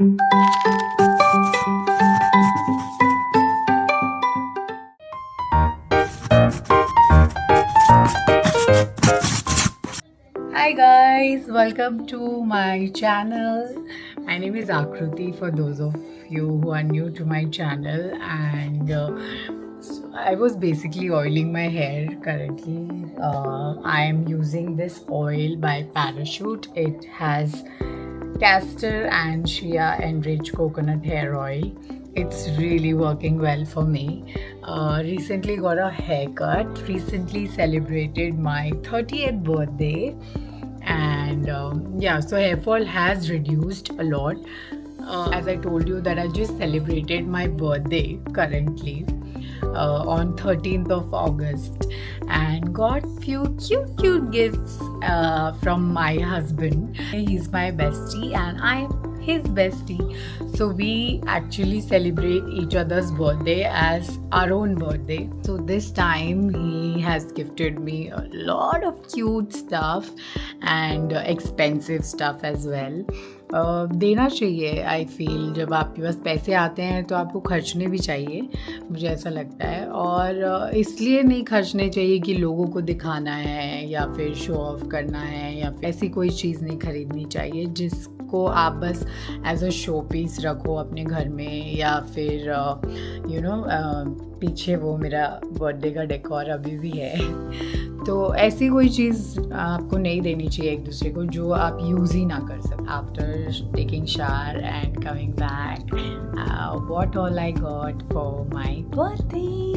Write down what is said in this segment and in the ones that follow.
Hi guys, welcome to my channel. My name is Akruti for those of you who are new to my channel, and so I was basically oiling my hair currently. I am using this oil by Parachute. It has castor and shea enriched coconut hair oil. It's really working well for me. Recently got a haircut. Recently celebrated my 30th birthday, and yeah, so hair fall has reduced a lot. As I told you that I just celebrated my birthday currently on 13th of August, and got few cute gifts from my husband. He's my bestie and I'm his bestie, so we actually celebrate each other's birthday as our own birthday. So this time he has gifted me a lot of cute stuff and expensive stuff as well. देना चाहिए। I feel जब आपके पास पैसे आते हैं तो आपको खर्चने भी चाहिए, मुझे ऐसा लगता है। और इसलिए नहीं खर्चने चाहिए कि लोगों को दिखाना है या फिर शो ऑफ करना है, या फिर ऐसी कोई चीज़ नहीं खरीदनी चाहिए जिसको आप बस एज अ शो पीस रखो अपने घर में, या फिर पीछे वो मेरा बर्थडे का डेकोर अभी भी है। तो ऐसी कोई चीज़ आपको नहीं देनी चाहिए एक दूसरे को जो आप यूज़ ही ना कर सकें। After taking shower and coming back, what all I got for my birthday.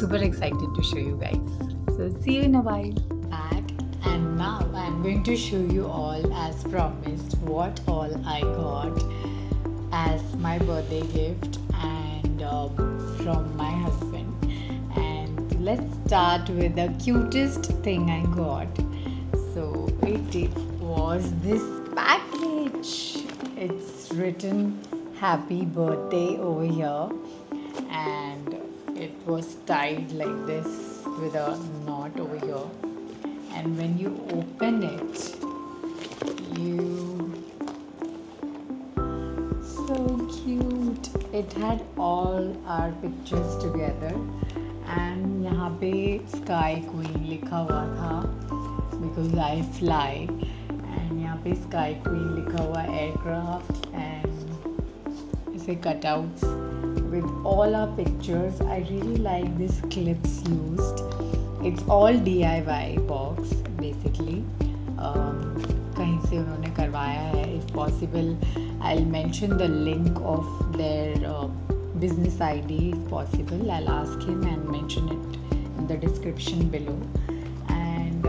Super excited to show you guys. So see you in a while. Back, and now I'm going to show you all, as promised, what all I got as my birthday gift and from my husband. And let's start with the cutest thing I got. So it was this package. It's written happy birthday over here, and it was tied like this with a knot over here. And when you open it, you so cute. It had all our pictures together, and यहाँ पे Sky Queen लिखा हुआ था because I fly, and यहाँ पे Sky Queen लिखा हुआ aircraft, and ऐसे cutouts with all our pictures. I really like this clips used. It's all DIY box basically. कहीं से उन्होंने करवाया है. If possible, I'll mention the link of their business ID if possible. I'll ask him and mention it in the description below. And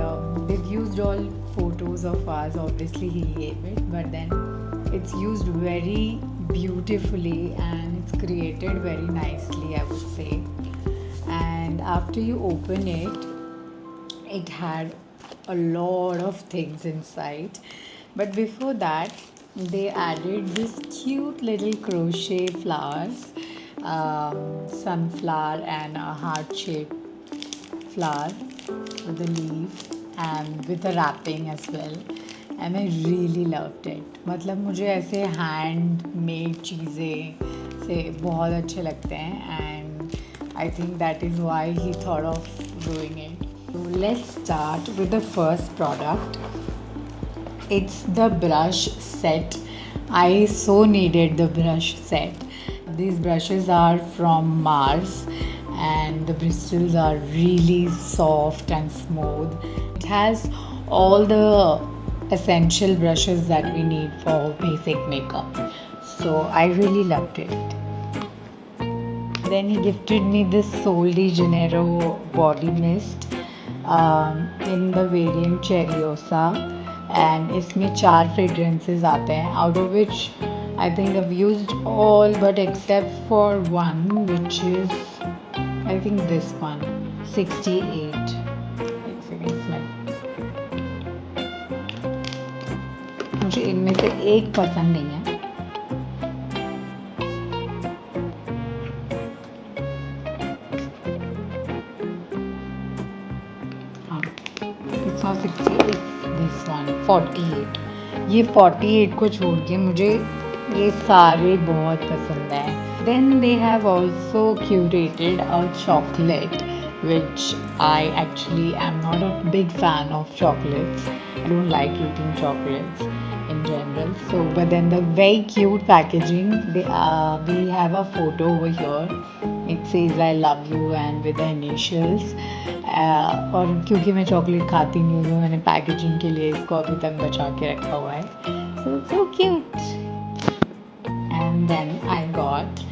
they've used all photos of us. Obviously he gave it, but then it's used very beautifully and it's created very nicely, I would say. And after you open it, it had a lot of things inside. But before that, they added this cute little crochet flowers, sunflower and a heart-shaped flower with a leaf and with a wrapping as well. And I really loved it. मतलब मुझे ऐसे handmade चीज़ें से बहुत अच्छे लगते हैं, and I think that is why he thought of doing it. So let's start with the first product. It's the brush set. I so needed the brush set. These brushes are from Mars, and the bristles are really soft and smooth. It has all the essential brushes that we need for basic makeup. So I really loved it. Then he gifted me this Sol de Janeiro body mist in the variant Cherryosa, and इसमें 4 fragrances आते हैं, out of which I think I've used all but except for one, which is I think this one, 68. एक second इसमें मुझे इनमें से एक पसंद नहीं है. It's not 68, this one 48. ये 48 को छोड़ के मुझे ये सारे बहुत पसंद है. Then they have also curated a chocolate, which I actually am not a big fan of chocolates. I don't like eating chocolates in general. So, but then the very cute packaging. We have a photo over here. It says I love you and with the initials. और क्योंकि मैं chocolate खाती नहीं हूँ तो मैंने packaging के लिए इसको अभी तक बचा के रखा हुआ है. So cute. And then I got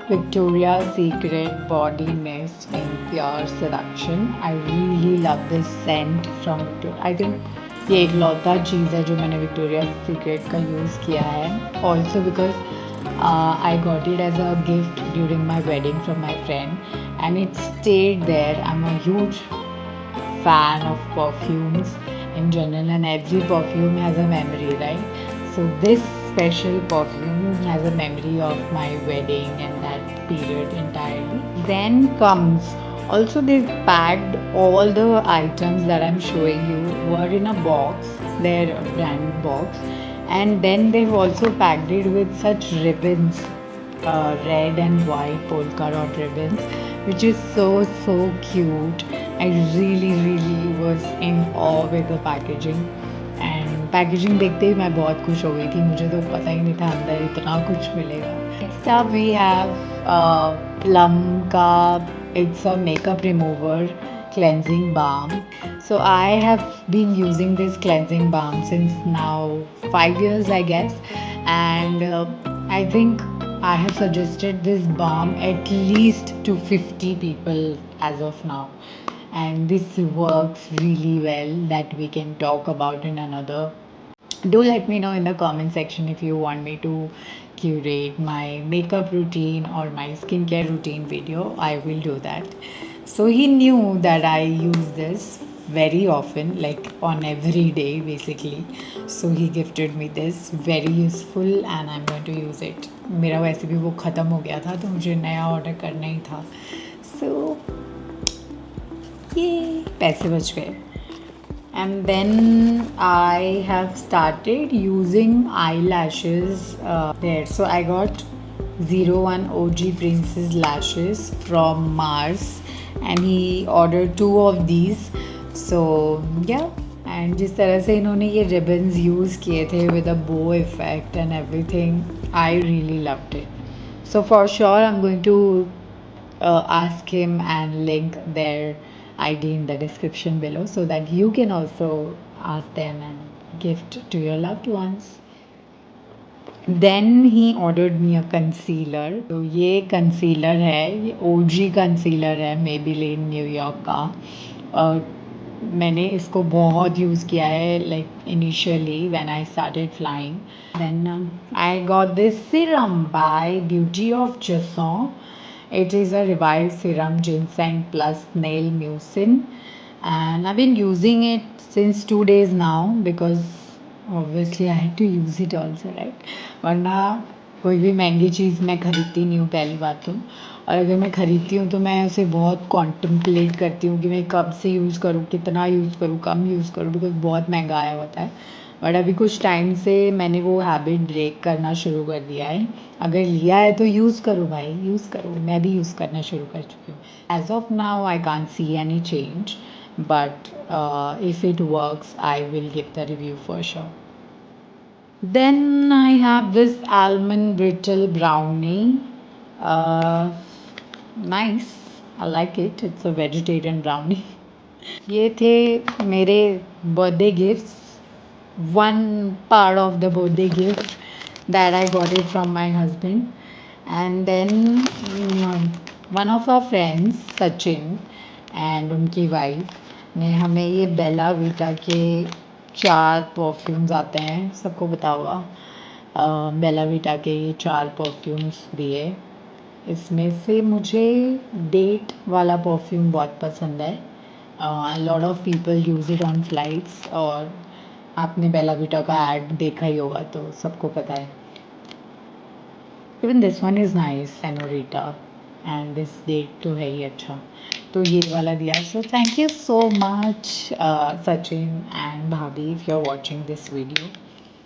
Victoria's Secret Body Mist in Pure Seduction. I really love this scent from Victoria. I think ये एकलौता चीज़ है जो मैंने विक्टोरिया सीक्रेट का यूज़ किया है. Also because I got it as a gift during my wedding from my friend and it stayed there. I'm a huge fan of perfumes in general and every perfume has a memory, right? So this special perfume has a memory of my wedding and that period entirely. Then comes also they packed all the items that I'm showing you were in a box, their brand box, and then they've also packed it with such ribbons, red and white polka dot ribbons, which is so cute. I really was in awe with the packaging. And packaging देखते ही मैं बहुत खुश हो गई थी. मुझे तो पता ही नहीं था अंदर इतना कुछ मिलेगा. Next up we have plum का. It's a makeup remover cleansing balm. So I have been using this cleansing balm since now 5 years, I guess, and I think I have suggested this balm at least to 50 people as of now, and this works really well. That we can talk about in another. Do let me know in the comment section if you want me to curate my makeup routine or my skincare routine video. I will do that. So he knew that I use this very often, like on every day basically. So he gifted me this, very useful, and I'm going to use it. मेरा वैसे भी वो ख़त्म हो गया था तो मुझे नया ऑर्डर करना ही था. So ये पैसे बच गए. And then I have started using eyelashes there. So I got 01 OG Princess lashes from Mars and he ordered 2 of these. So yeah, and जिस तरह से इन्होंने ये ribbons use किए थे with a bow effect and everything, I really loved it. So for sure I'm going to ask him and link their ID in the description below so that you can also ask them and gift to your loved ones. Then he ordered me a concealer. तो ये concealer है, ये OG concealer है Maybelline New York का. और मैंने इसको बहुत यूज़ किया है like initially when I started flying. Then I got this serum by Beauty of Joseon. It is a revived serum ginseng plus nail mucin, and I've been using it since 2 days now because obviously I had to use it also, right? वरना कोई भी महंगी चीज़ मैं खरीदती नहीं हूँ पहली बात तो. और अगर मैं खरीदती हूँ तो मैं उसे बहुत कॉन्टम्पलेट करती हूँ कि मैं कब से यूज़ करूँ, कितना यूज़ करूँ, कम यूज़ करूँ, बिकॉज बहुत महंगा आया होता है. बट अभी कुछ टाइम से मैंने वो हैबिट ब्रेक करना शुरू कर दिया है. अगर लिया है तो यूज़ करो भाई, यूज़ करो. मैं भी यूज़ करना शुरू कर चुकी हूँ. As of now I can't see any change, but if it works I will give the review for sure. Then I have this almond brittle brownie. uh, Nice, I like it. It's a vegetarian brownie. ये थे मेरे birthday gifts. One part of the birthday gift that I got it from my husband. And then one of our friends, Sachin, and उनकी wife ने हमें ये Bella Vita के 4 perfumes आते हैं, सबको पता होगा. बेला वीटा के ये 4 परफ्यूम्स दिए. इसमें से मुझे डेट वाला परफ्यूम बहुत पसंद है. Lot of people use it on flights और आपने बेला वीटा का ऐड देखा ही होगा तो सबको पता है. Even this one is nice, senorita, and this date तो है ही अच्छा. तो ये वाला दिया. So thank you so much Sachin and bhabhi if you are watching this video.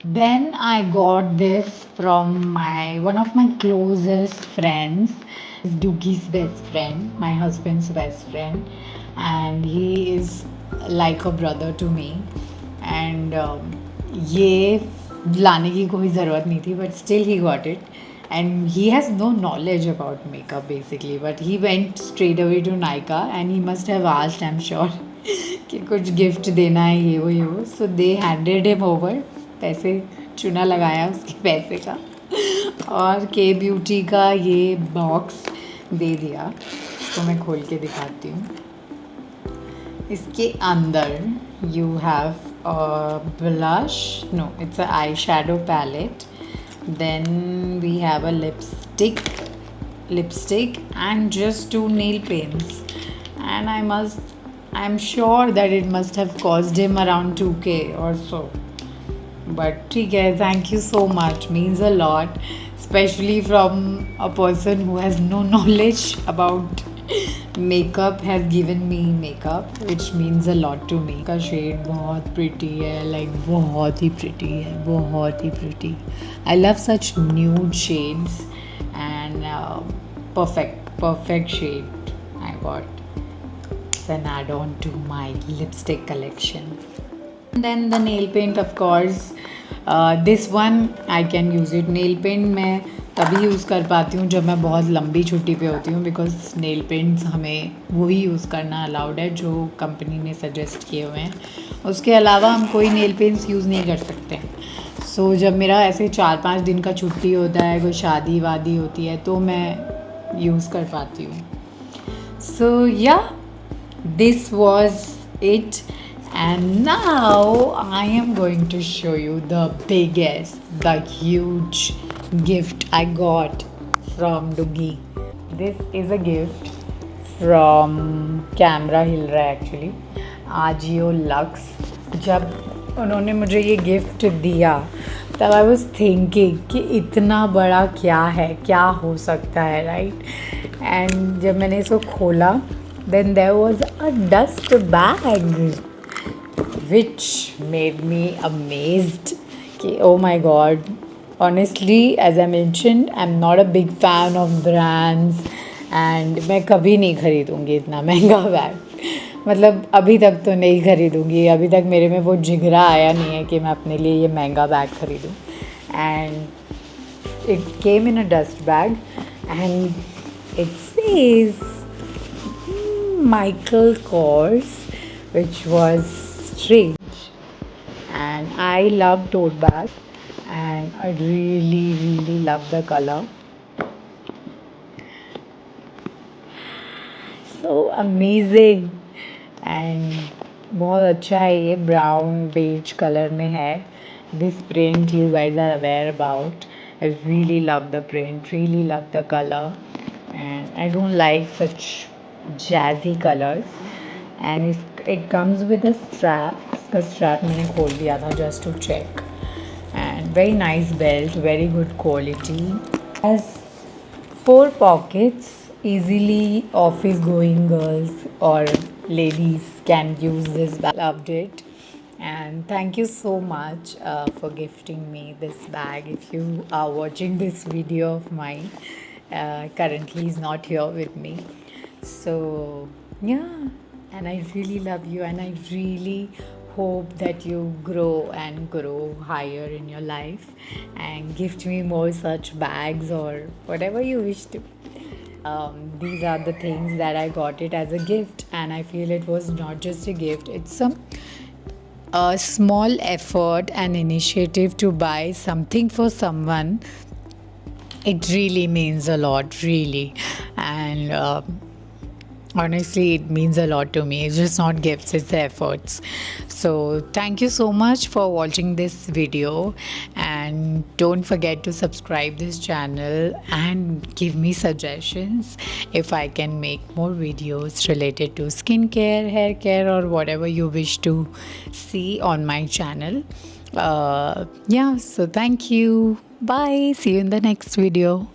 Then I got this from my one of my closest friends, Doogie's best friend, my husband's best friend, and he is like a brother to me. And ये लाने की कोई ज़रूरत नहीं थी, but still he got it. And he has no knowledge about makeup basically, but he went straight away to Nykaa and he must have asked, I'm sure, कि कुछ gift देना है ये वो. So they handed him over, पैसे चूना लगाया उसके पैसे का, और के ब्यूटी का ये बॉक्स दे दिया. तो मैं खोल के दिखाती हूँ. इसके अंदर you have blush, no, it's a eyeshadow palette. Then we have a lipstick and just 2 nail paints. And I'm sure that it must have cost him around 2K or so. But ठीक है, thank you so much, means a lot, especially from a person who has no knowledge about makeup has given me makeup, which means a lot to me. का shade बहुत pretty है, like बहुत ही pretty है, बहुत ही pretty. I love such nude shades and perfect shade I got. It's an add-on to my lipstick collection. And then the nail paint, of course. This one I can use it. Nail paint मैं तभी use कर पाती हूँ जब मैं बहुत लंबी छुट्टी पे होती हूँ, बिकॉज नेल पेंट्स हमें वही यूज़ करना अलाउड है जो कंपनी ने सजेस्ट किए हुए हैं. उसके अलावा हम कोई नेल पेंट्स यूज़ नहीं कर सकते. सो जब मेरा ऐसे 4-5 दिन का छुट्टी होता है, कोई शादी वादी होती है, तो मैं यूज़ कर पाती हूँ. सो या this was it, and now I am going to show you the huge gift I got from Doogie. This is a gift from Camera Hill actually, Ajio Lux. जब उन्होंने मुझे ये गिफ्ट दिया तब आई वॉज थिंकिंग कि इतना बड़ा क्या है, क्या हो सकता है, राइट. एंड जब मैंने इसको खोला, then there was a dust bag which made me amazed कि oh my god. Honestly, as I mentioned, I'm not a big fan of brands and मैं कभी नहीं खरीदूँगी इतना महंगा बैग. मतलब अभी तक तो नहीं खरीदूँगी. अभी तक मेरे में वो जिगरा आया नहीं है कि मैं अपने लिए ये महंगा बैग खरीदूँ. And it came in a dust bag and it says Michael Kors, which was strange. And I love tote bags and I really love the color. So amazing. And बहुत अच्छा है. ये ब्राउन बेज कलर में है. This print you guys are aware about. I really love the print, really love the color, and I don't like such jazzy colors. And it comes with a strap. इसका strap मैंने खोल दिया था just to check. And very nice belt, very good quality. Has 4 pockets. Easily office going girls or ladies can use this bag. Loved it. And thank you so much for gifting me this bag. If you are watching this video of mine, currently he's not here with me. So yeah, and I really love you, and I really hope that you grow higher in your life and gift me more such bags or whatever you wish to. These are the things that I got it as a gift, and I feel it was not just a gift, it's a small effort and initiative to buy something for someone. It really means a lot, really. And honestly, it means a lot to me. It's just not gifts, it's the efforts. So thank you so much for watching this video, and don't forget to subscribe this channel and give me suggestions if I can make more videos related to skincare, hair care, or whatever you wish to see on my channel. Yeah, so thank you. Bye. See you in the next video.